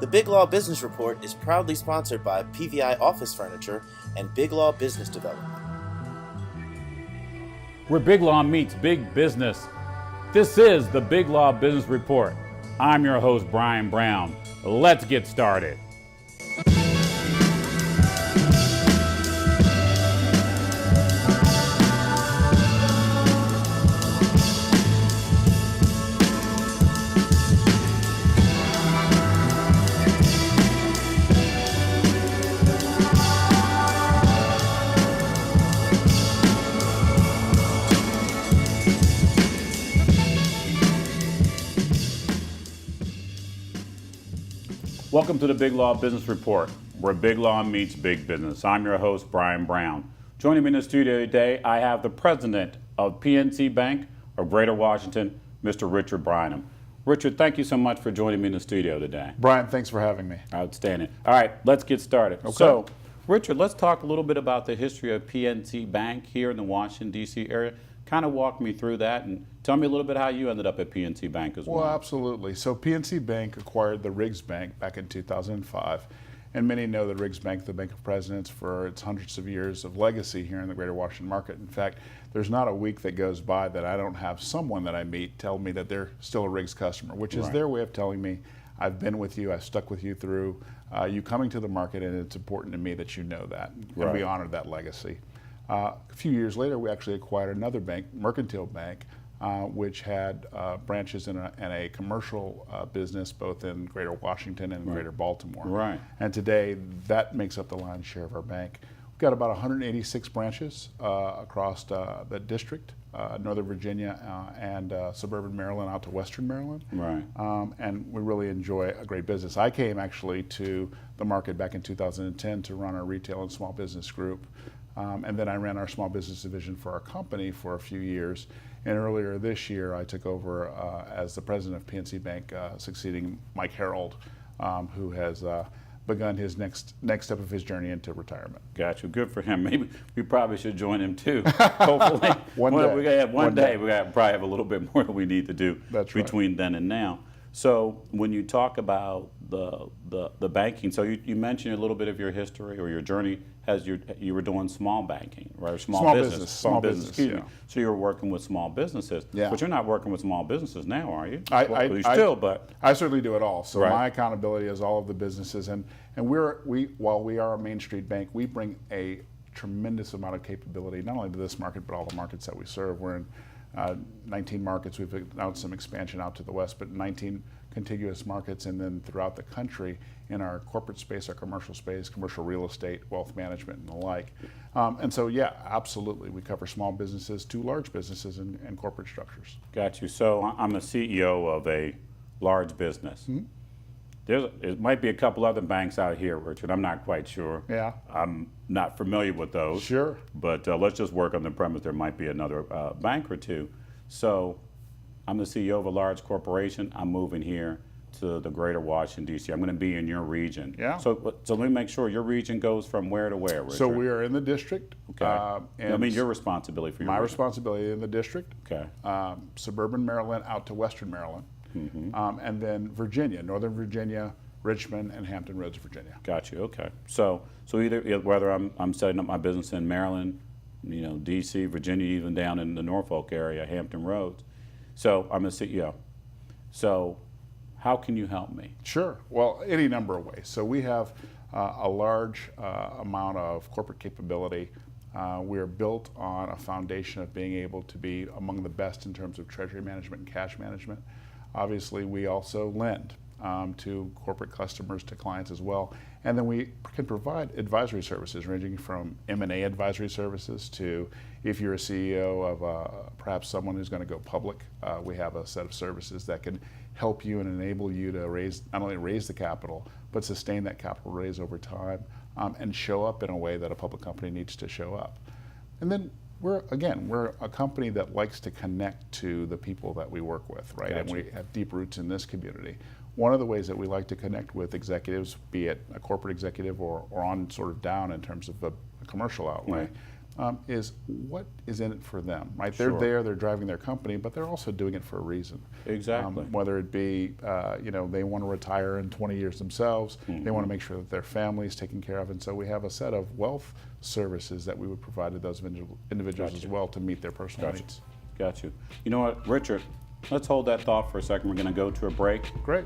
The Big Law Business Report is proudly sponsored by PVI Office Furniture and Big Law Business Development. Where Big Law meets big business. This is the Big Law Business Report. I'm your host, Brian Brown. Let's get started. Welcome to the Big Law Business Report, where Big Law meets big business. I'm your host, Brian Brown. Joining me in the studio today, I have the president of PNC Bank of Greater Washington, Mr. Richard Bynum. Richard, thank you so much for joining me in the studio today. Brian, thanks for having me. Outstanding. All right, let's get started. Okay. So, Richard, let's talk a little bit about the history of PNC Bank here in the Washington, D.C. area. Kind of walk me through that and tell me a little bit how you ended up at PNC Bank as well. Well, absolutely. So PNC Bank acquired the Riggs Bank back in 2005. And many know the Riggs Bank, the Bank of Presidents, for its hundreds of years of legacy here in the Greater Washington market. In fact, there's not a week that goes by that I don't have someone that I meet tell me that they're still a Riggs customer, which is their way of telling me, I've been with you, I've stuck with you through you coming to the market, and it's important to me that you know that. And we honor that legacy. A few years later, we actually acquired another bank, Mercantile Bank, which had branches in a commercial business both in Greater Washington and Greater Baltimore. Right. And today, that makes up the lion's share of our bank. We've got about 186 branches across the district, Northern Virginia and suburban Maryland out to Western Maryland. Right. And we really enjoy a great business. I came actually to the market back in 2010 to run our retail and small business group. And then I ran our small business division for our company for a few years. And earlier this year, I took over as the president of PNC Bank, succeeding Mike Harold, who has begun his next step of his journey into retirement. Got you. Good for him. Maybe we probably should join him too. Hopefully, One day. We got one day. We got probably have a little bit more that we need to do between then and now. So when you talk about the banking, so you mentioned a little bit of your history or your journey as you were doing small banking, right? Small business. Excuse me. So you were working with small businesses, but you're not working with small businesses now, are you? I certainly do it all. So Right. my accountability is all of the businesses, and while we are a Main Street bank, we bring a tremendous amount of capability not only to this market but all the markets that we serve. We're in 19 markets. We've announced some expansion out to the west, but 19 contiguous markets, and then throughout the country in our corporate space, our commercial space, commercial real estate, wealth management, and the like. And so, yeah, absolutely, we cover small businesses to large businesses and corporate structures. Got you. So I'm a CEO of a large business. Mm-hmm. It might be a couple other banks out here, Richard. I'm not quite sure. Yeah. I'm not familiar with those. Sure. But let's just work on the premise there might be another bank or two. So I'm the CEO of a large corporation. I'm moving here to the Greater Washington, D.C. I'm going to be in your region. Yeah. So let me make sure your region goes from where to where, Richard? So we are in the district. Okay. And I mean your responsibility for your my region. responsibility in the district. Okay. Suburban Maryland out to Western Maryland. Mm-hmm. And then Virginia, Northern Virginia, Richmond, and Hampton Roads, Virginia. Got you. Okay. So either whether I'm setting up my business in Maryland, D.C., Virginia, even down in the Norfolk area, Hampton Roads. So I'm a CEO. So how can you help me? Sure. Well, any number of ways. So we have a large amount of corporate capability. We are built on a foundation of being able to be among the best in terms of treasury management and cash management. Obviously, we also lend to corporate customers, to clients as well. And then we can provide advisory services ranging from M&A advisory services to if you're a CEO of perhaps someone who's going to go public, we have a set of services that can help you and enable you to not only raise the capital, but sustain that capital raise over time and show up in a way that a public company needs to show up. And then we're a company that likes to connect to the people that we work with, right? Gotcha. And we have deep roots in this community. One of the ways that we like to connect with executives, be it a corporate executive or on sort of down in terms of a commercial outlay, is what is in it for them, right? They're Sure. there, they're driving their company, but they're also doing it for a reason. Exactly. Whether it be, they want to retire in 20 years themselves, they want to make sure that their family is taken care of, and so we have a set of wealth services that we would provide to those individuals as well to meet their personal needs. Got you. You know what, Richard, let's hold that thought for a second. We're going to go to a break. Great.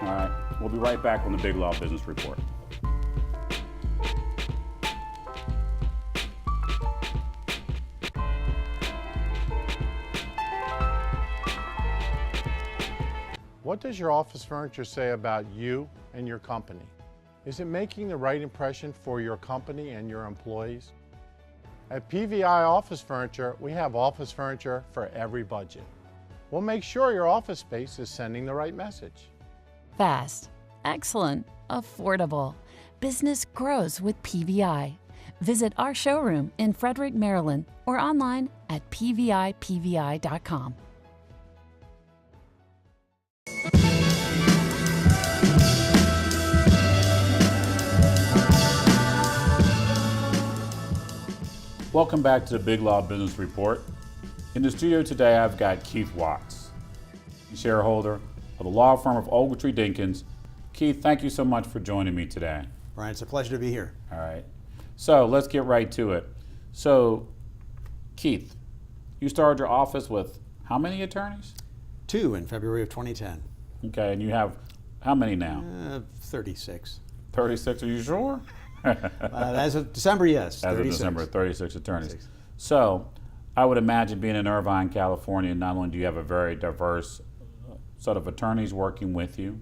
All right. We'll be right back on the Big Law Business Report. What does your office furniture say about you and your company? Is it making the right impression for your company and your employees? At PVI Office Furniture, we have office furniture for every budget. We'll make sure your office space is sending the right message. Fast, excellent, affordable. Business grows with PVI. Visit our showroom in Frederick, Maryland, or online at pvipvi.com. Welcome back to the Big Law Business Report. In the studio today, I've got Keith Watts, shareholder of the law firm of Ogletree Dinkins. Keith, thank you so much for joining me today. Brian, it's a pleasure to be here. All right. So let's get right to it. So, Keith, you started your office with how many attorneys? 2 in February of 2010. Okay, and you have how many now? 36. 36, are you sure? As of December, yes. As 36. of December, 36 attorneys. 36. So, I would imagine being in Irvine, California, not only do you have a very diverse set of attorneys working with you,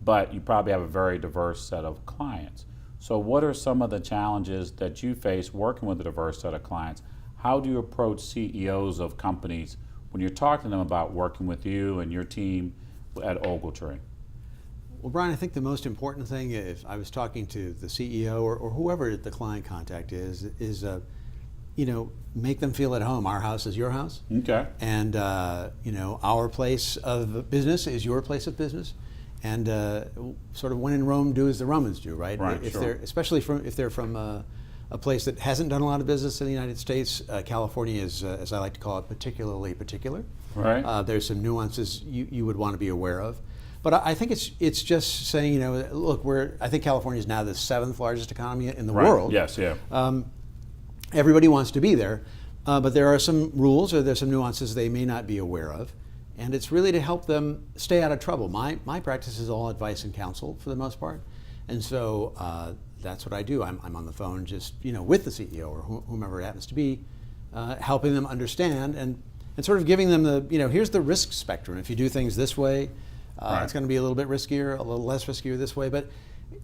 but you probably have a very diverse set of clients. So what are some of the challenges that you face working with a diverse set of clients? How do you approach CEOs of companies when you're talking to them about working with you and your team at Ogletree? Well, Brian, I think the most important thing, if I was talking to the CEO or whoever the client contact is make them feel at home. Our house is your house. Okay. And, our place of business is your place of business. And sort of when in Rome, do as the Romans do, right? Right, if sure. especially if they're from a place that hasn't done a lot of business in the United States, California is, as I like to call it, particularly particular. Right. There's some nuances you would want to be aware of. But I think it's just saying, look, I think California is now the 7th largest economy in the world. Yes, yeah. Everybody wants to be there, but there are some rules or there's some nuances they may not be aware of. And it's really to help them stay out of trouble. My practice is all advice and counsel for the most part. And so that's what I do. I'm on the phone just, with the CEO or whomever it happens to be, helping them understand and sort of giving them here's the risk spectrum. If you do things this way, Right. It's going to be a little bit riskier, a little less riskier this way. But,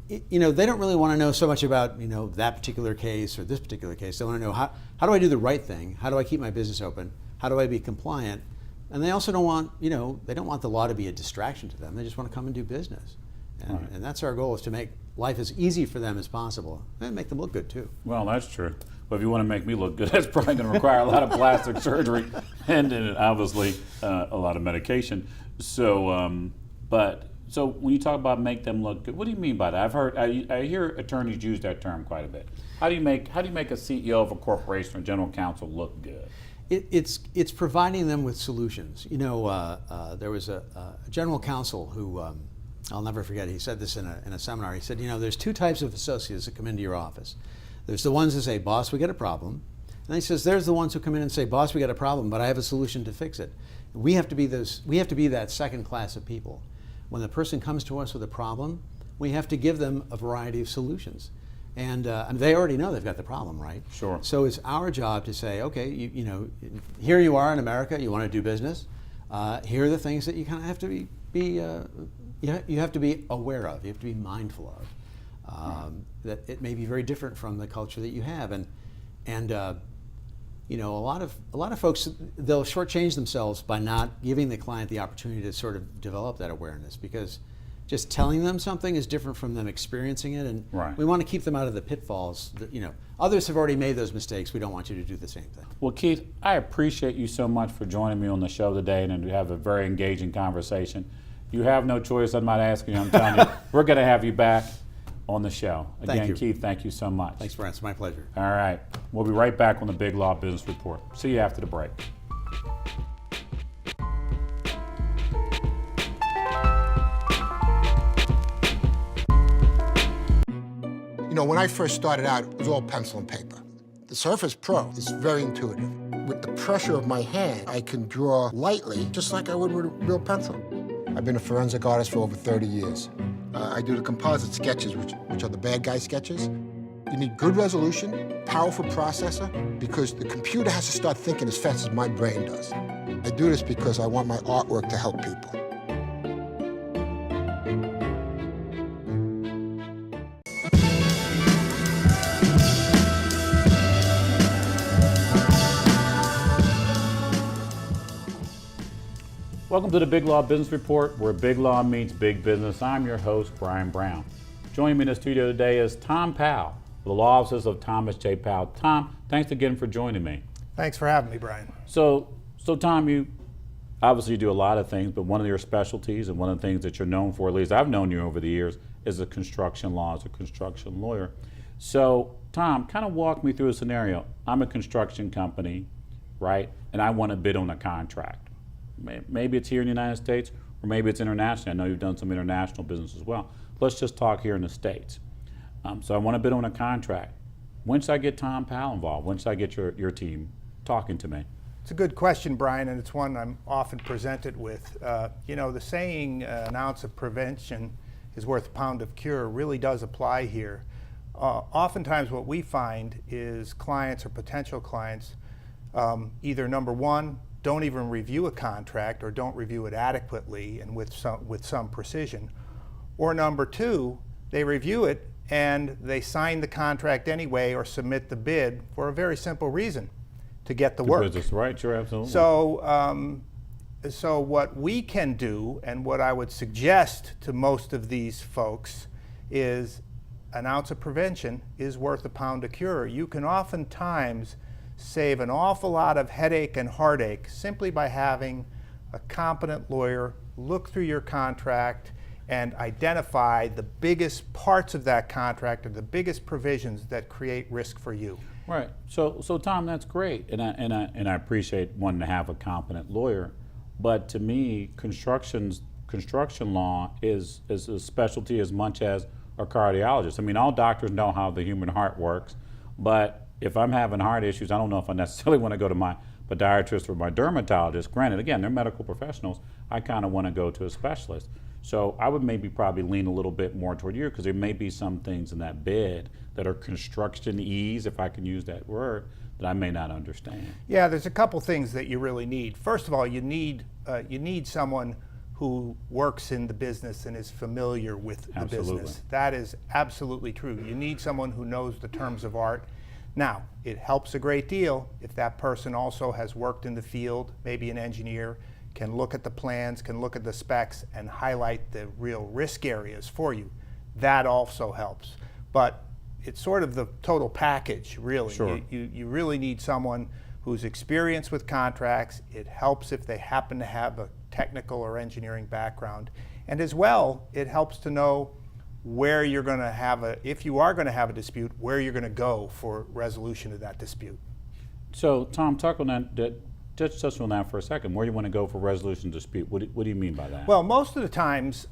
they don't really want to know so much about, that particular case or this particular case. They want to know how do I do the right thing? How do I keep my business open? How do I be compliant? And they also don't want, they don't want the law to be a distraction to them. They just want to come and do business. And, Right. and that's our goal, is to make life as easy for them as possible and make them look good too. Well, that's true. But if you want to make me look good, that's probably going to require a lot of plastic surgery and obviously a lot of medication. So, so when you talk about make them look good, what do you mean by that? I hear attorneys use that term quite a bit. How do you make a CEO of a corporation or general counsel look good? It's providing them with solutions. There was a general counsel who I'll never forget. He said this in a seminar. He said, there's 2 types of associates that come into your office. There's the ones who say, "Boss, we got a problem," and he says, "There's the ones who come in and say, 'Boss, we got a problem, but I have a solution to fix it.'" We have to be that second class of people. When the person comes to us with a problem, we have to give them a variety of solutions. And they already know they've got the problem, right? Sure. So it's our job to say, okay, here you are in America, you want to do business. Here are the things that you kind of have to you have to be aware of, you have to be mindful of. That it may be very different from the culture that you have. And a lot of folks, they'll shortchange themselves by not giving the client the opportunity to sort of develop that awareness, because just telling them something is different from them experiencing it, and Right. we want to keep them out of the pitfalls. Others have already made those mistakes. We don't want you to do the same thing. Well, Keith, I appreciate you so much for joining me on the show today and to have a very engaging conversation. You have no choice. I'm not asking you. I'm telling you, we're going to have you back. on the show. Thank Again, you. Keith, thank you so much. Thanks, Brent. It's my pleasure. All right. We'll be right back on the Big Law Business Report. See you after the break. You know, when I first started out, it was all pencil and paper. The Surface Pro is very intuitive. With the pressure of my hand, I can draw lightly, just like I would with a real pencil. I've been a forensic artist for over 30 years. I do the composite sketches, which are the bad guy sketches. You need good resolution, powerful processor, because the computer has to start thinking as fast as my brain does. I do this because I want my artwork to help people. Welcome to the Big Law Business Report, where big law meets big business. I'm your host, Brian Brown. Joining me in the studio today is Tom Powell, the law offices of Thomas J. Powell. Tom, thanks again for joining me. Thanks for having me, Brian. So Tom, you obviously do a lot of things, but one of your specialties and one of the things that you're known for, at least I've known you over the years, is the construction law, as a construction lawyer. So Tom, kind of walk me through a scenario. I'm a construction company, right? And I want to bid on a contract. Maybe it's here in the United States, or maybe it's international. I know you've done some international business as well. Let's just talk here in the States. So I want to bid on a contract. When should I get Tom Powell involved? When should I get your team talking to me? It's a good question, Brian, and it's one I'm often presented with. You know, the saying, an ounce of prevention is worth a pound of cure, really does apply here. Oftentimes what we find is clients or potential clients either, number one, don't even review a contract or don't review it adequately and with some precision. Or number two, they review it and they sign the contract anyway or submit the bid for a very simple reason, to get the work. Business, right? Sure, absolutely. So, so what we can do, and what I would suggest to most of these folks, is an ounce of prevention is worth a pound of cure. You can oftentimes save an awful lot of headache and heartache simply by having a competent lawyer look through your contract and identify the biggest parts of that contract or the biggest provisions that create risk for you. Right. So Tom, that's great, and I appreciate wanting to have a competent lawyer, but to me, construction law is a specialty as much as a cardiologist. I mean, all doctors know how the human heart works, but if I'm having heart issues, I don't know if I necessarily want to go to my podiatrist or my dermatologist. Granted, again, they're medical professionals. I kind of want to go to a specialist. So I would maybe probably lean a little bit more toward you, because there may be some things in that bid that are construction-ese, if I can use that word, that I may not understand. Yeah, there's a couple things that you really need. First of all, you need someone who works in the business and is familiar with the business. That is absolutely true. You need someone who knows the terms of art. Now, it helps a great deal if that person also has worked in the field, maybe an engineer, can look at the plans, can look at the specs, and highlight the real risk areas for you. That also helps. But it's sort of the total package, really. Sure. You really need someone who's experienced with contracts. It helps if they happen to have a technical or engineering background. And as well, it helps to know where you're going to have if you are going to have a dispute, where you're going to go for resolution of that dispute. So Tom, talk on that. Just touch on that for a second. Where do you want to go for resolution dispute? What do you mean by that? Well, most of the times,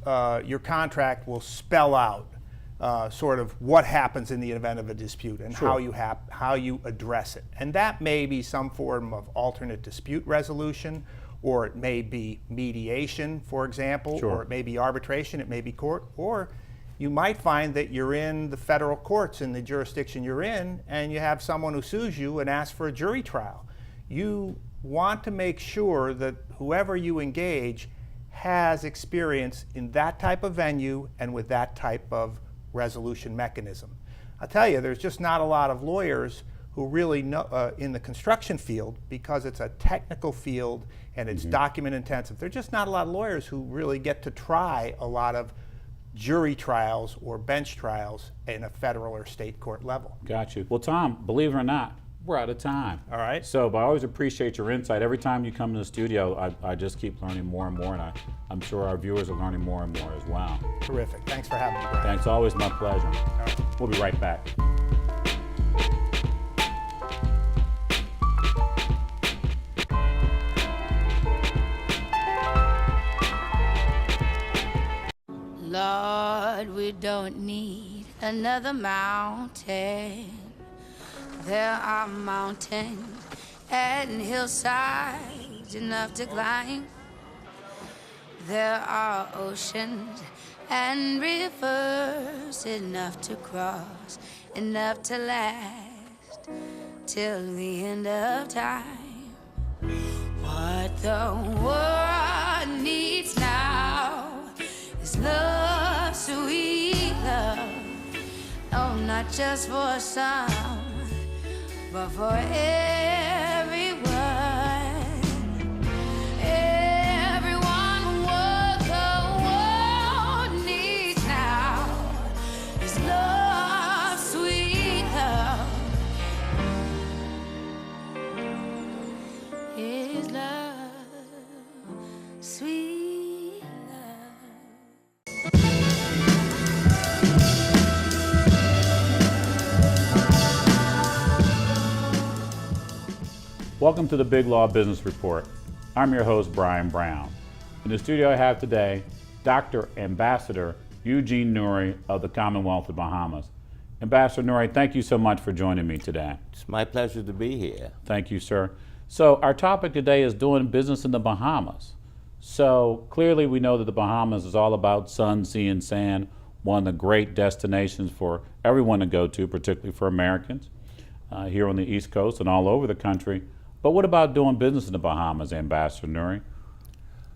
your contract will spell out sort of what happens in the event of a dispute and Sure. how you address it. And that may be some form of alternate dispute resolution, or it may be mediation, for example, Sure. or it may be arbitration, it may be court, or you might find that you're in the federal courts in the jurisdiction you're in, and you have someone who sues you and asks for a jury trial. You want to make sure that whoever you engage has experience in that type of venue and with that type of resolution mechanism. I'll tell you, there's just not a lot of lawyers who really know in the construction field, because it's a technical field and it's document intensive. There's just not a lot of lawyers who really get to try a lot of jury trials or bench trials in a federal or state court level. Got you. Well, Tom, believe it or not, We're out of time. All right. So, but I always appreciate your insight. Every time you come to the studio, I just keep learning more and more, and I'm sure our viewers are learning more and more as well. Terrific. Thanks for having me, Brian. Thanks, always my pleasure. All right. We'll be right back. Lord, we don't need another mountain. There are mountains and hillsides enough to climb. There are oceans and rivers enough to cross, enough to last till the end of time. What the world needs now is love, sweet love. Oh, not just for some, but for everyone. Everyone, what the world needs now is love, sweet love. Is love, sweet love. Welcome to the Big Law Business Report. I'm your host, Brian Brown. In the studio I have today, Dr. Ambassador Eugene Noory of the Commonwealth of Bahamas. Ambassador Noory, thank you so much for joining me today. It's my pleasure to be here. Thank you, sir. So our topic today is doing business in the Bahamas. So clearly we know that the Bahamas is all about sun, sea, and sand, one of the great destinations for everyone to go to, particularly for Americans here on the East Coast and all over the country. But what about doing business in the Bahamas, Ambassador Noory?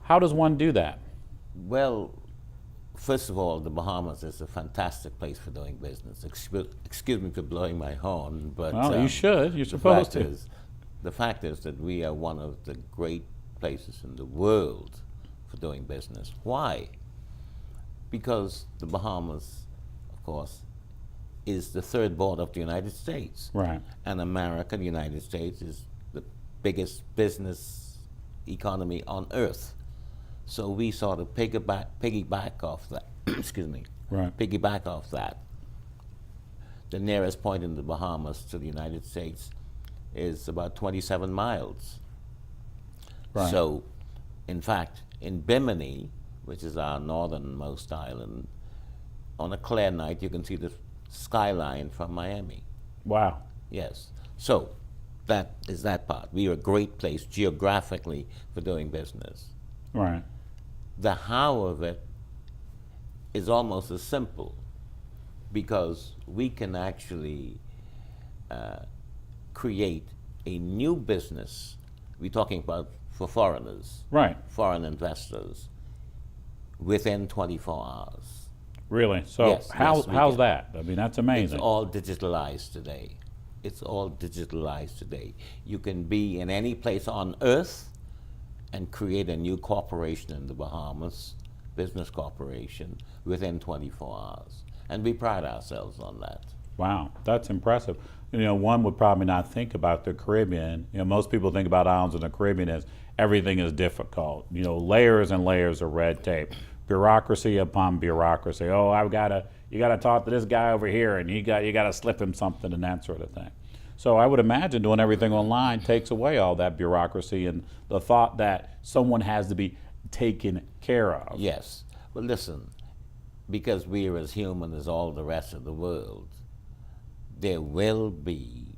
How does one do that? Well, first of all, the Bahamas is a fantastic place for doing business. Excuse me for blowing my horn, but well, you should. You're supposed to. The fact is that we are one of the great places in the world for doing business. Why? Because the Bahamas, of course, is the third border of the United States. Right. And America, the United States, is the biggest business economy on earth. So we sort of piggyback off that. Excuse me. Right. Piggyback off that. The nearest point in the Bahamas to the United States is about 27 miles. Right. So, in fact, in Bimini, which is our northernmost island, on a clear night you can see the skyline from Miami. Wow. Yes. So, that is that part. We are a great place geographically for doing business. Right. The how of it is almost as simple, because we can actually create a new business. We're talking about for foreigners, Right. foreign investors, within 24 hours. Really? So Yes, how's yes, we can. that? I mean, that's amazing. It's all digitalized today. It's all digitalized today. You can be in any place on earth and create a new corporation in the Bahamas, business corporation, within 24 hours. And we pride ourselves on that. Wow, that's impressive. You know, one would probably not think about the Caribbean. You know, most people think about islands in the Caribbean as everything is difficult. You know, layers and layers of red tape, bureaucracy upon bureaucracy. Oh, you gotta talk to this guy over here, and you gotta slip him something and that sort of thing. So I would imagine doing everything online takes away all that bureaucracy and the thought that someone has to be taken care of. Yes. But listen, because we are as human as all the rest of the world, there will be,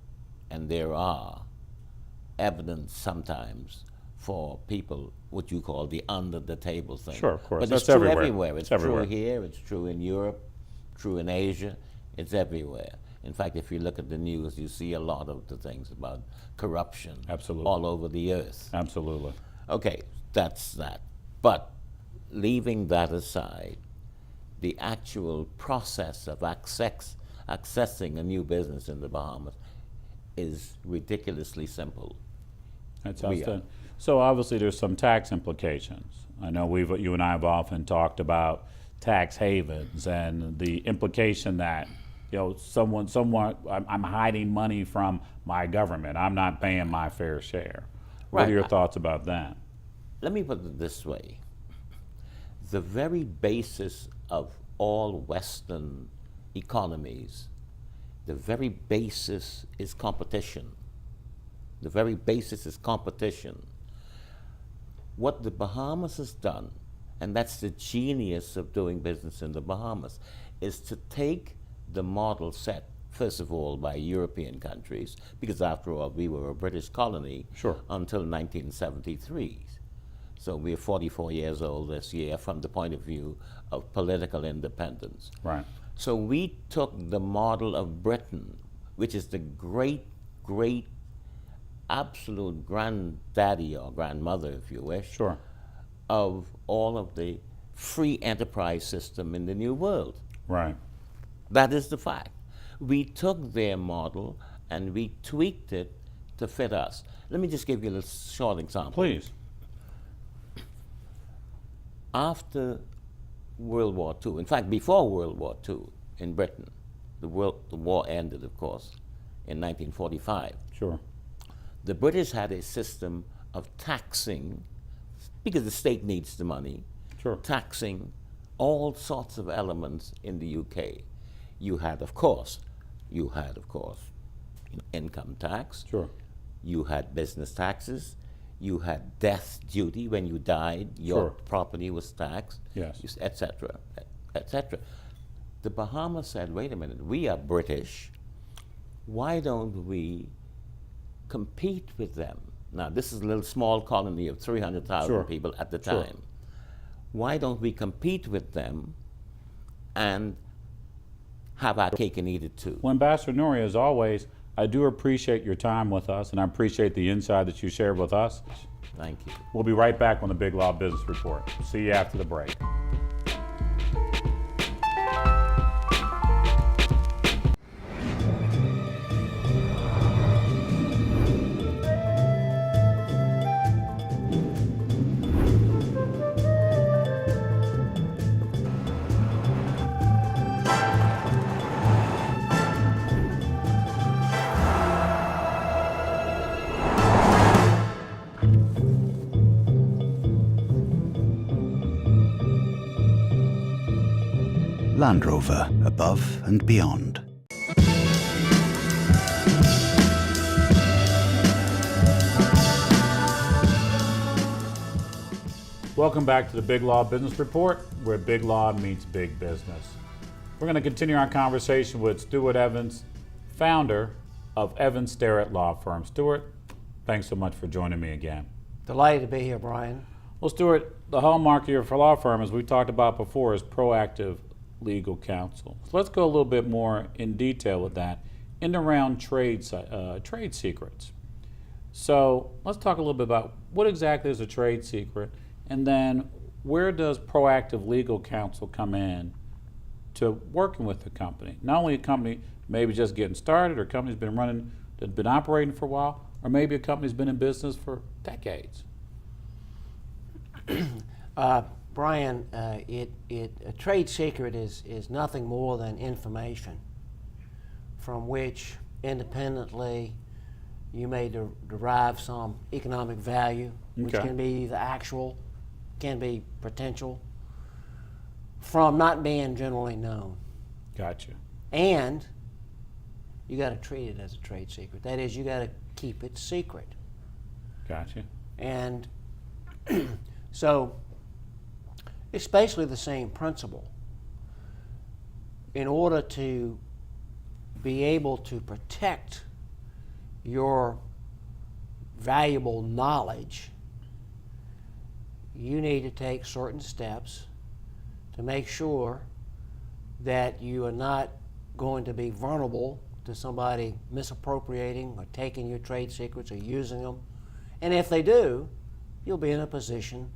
and there are, evidence sometimes for people, what you call the under-the-table thing. Sure, of course. But That's it's true everywhere. everywhere. It's everywhere. true here, it's true in Europe, true in Asia, it's everywhere. In fact, if you look at the news, you see a lot of the things about corruption. Absolutely. All over the earth. Absolutely. Okay, that's that. But leaving that aside, the actual process of accessing a new business in the Bahamas is ridiculously simple. That's We are. outstanding. So obviously there's some tax implications. I know you and I have often talked about tax havens and the implication that I'm hiding money from my government. I'm not paying my fair share. What Right. are your thoughts about that? Let me put it this way. The very basis of all Western economies, the very basis is competition. The very basis is competition. What the Bahamas has done, and that's the genius of doing business in the Bahamas, is to take the model set, first of all, by European countries, because after all, we were a British colony until 1973. So we're 44 years old this year from the point of view of political independence. Right. So we took the model of Britain, which is the great, great, absolute granddaddy or grandmother, if you wish, of all of the free enterprise system in the New World. Right. That is the fact. We took their model and we tweaked it to fit us. Let me just give you a little short example. Please. After World War II, in fact, before World War II in Britain, the war ended, of course, in 1945. Sure. The British had a system of taxing, because the state needs the money, taxing all sorts of elements in the UK. You had, of course, income tax. You had business taxes. You had death duty. When you died, your property was taxed, etc., etc. The Bahamas said, wait a minute, we are British. Why don't we compete with them? Now, this is a little small colony of 300,000 people at the time. Why don't we compete with them and have our cake and eat it too? Well, Ambassador Nouri, as always, I do appreciate your time with us, and I appreciate the insight that you shared with us. Thank you. We'll be right back on the Big Law Business Report. See you after the break. Land Rover, above and beyond. Welcome back to the Big Law Business Report, where big law meets big business. We're going to continue our conversation with Stuart Evans, founder of Evans Sterrett Law Firm. Stuart, thanks so much for joining me again. Delighted to be here, Brian. Well, Stuart, the hallmark of your law firm, as we talked about before, is proactive legal counsel. So let's go a little bit more in detail with that in and around trade secrets. So let's talk a little bit about what exactly is a trade secret, and then where does proactive legal counsel come in to working with the company? Not only a company maybe just getting started, or a company's been operating for a while, or maybe a company's been in business for decades. Brian, a trade secret is nothing more than information from which independently you may derive some economic value, which can be either actual, can be potential, from not being generally known. Gotcha. And you got to treat it as a trade secret. That is, you got to keep it secret. Gotcha. And so it's basically the same principle. In order to be able to protect your valuable knowledge, you need to take certain steps to make sure that you are not going to be vulnerable to somebody misappropriating or taking your trade secrets or using them. And if they do, you'll be in a position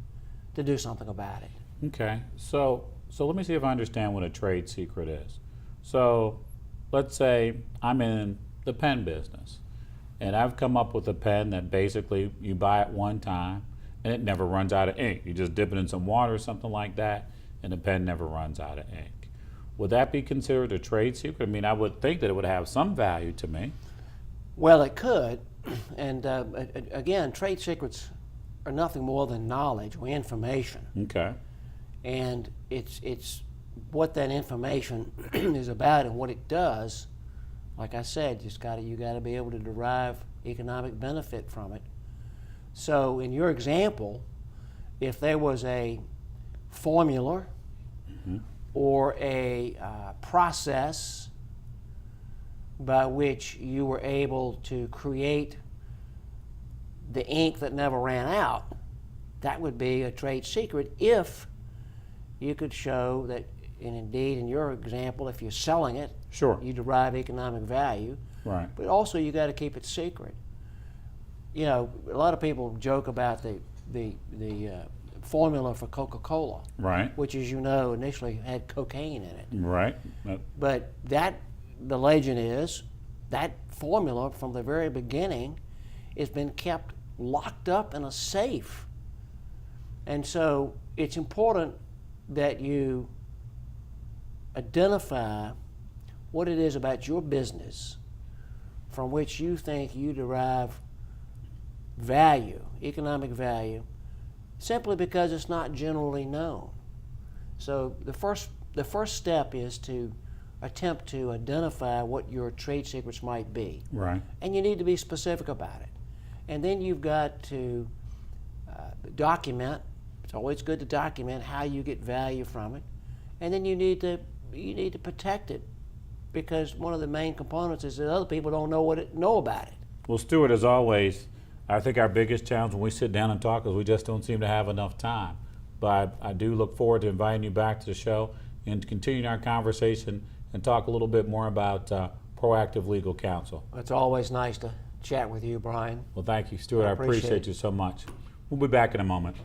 to do something about it. Okay, so let me see if I understand what a trade secret is. So let's say I'm in the pen business, and I've come up with a pen that basically you buy it one time and it never runs out of ink. You just dip it in some water or something like that, and the pen never runs out of ink. would that be considered a trade secret? I mean, I would think that it would have some value to me. Well, it could, and again, trade secrets are nothing more than knowledge or information. Okay. And it's what that information is about and what it does. Like I said, you got to be able to derive economic benefit from it. So in your example, if there was a formula or a process by which you were able to create the ink that never ran out, that would be a trade secret if you could show that, and indeed in your example, if you're selling it, sure, you derive economic value. Right. But also you got to keep it secret. You know, a lot of people joke about the formula for Coca-Cola, right, which, as you know, initially had cocaine in it. Right. But the legend is that formula from the very beginning has been kept locked up in a safe. And so it's important that you identify what it is about your business from which you think you derive value, economic value, simply because it's not generally known. So the first step is to attempt to identify what your trade secrets might be. Right. And you need to be specific about it. And then you've got to document. It's always good to document how you get value from it. And then you need to protect it, because one of the main components is that other people don't know about it. Well, Stuart, as always, I think our biggest challenge when we sit down and talk is we just don't seem to have enough time. But I do look forward to inviting you back to the show and continuing our conversation and talk a little bit more about proactive legal counsel. It's always nice to chat with you, Brian. Well, thank you, Stuart. I appreciate you so much. We'll be back in a moment.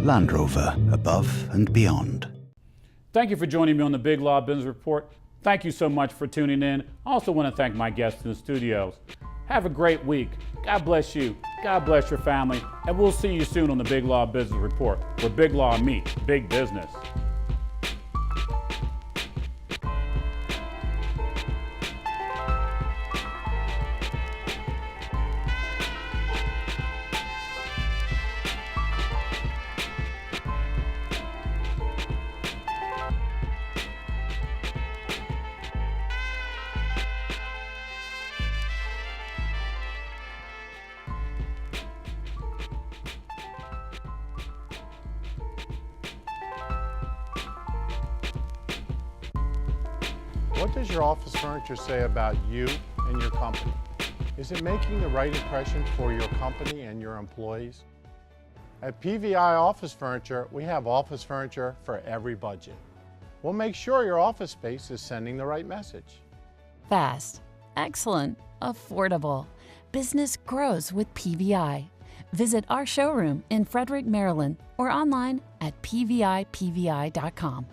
Land Rover, above and beyond. Thank you for joining me on the Big Law Business Report. Thank you so much for tuning in. I also want to thank my guests in the studios. Have a great week. God bless you. God bless your family. And we'll see you soon on the Big Law Business Report, where big law meets big business. What does your office furniture say about you and your company? Is it making the right impression for your company and your employees? At PVI Office Furniture, we have office furniture for every budget. We'll make sure your office space is sending the right message. Fast, excellent, affordable. Business grows with PVI. Visit our showroom in Frederick, Maryland, or online at pvipvi.com.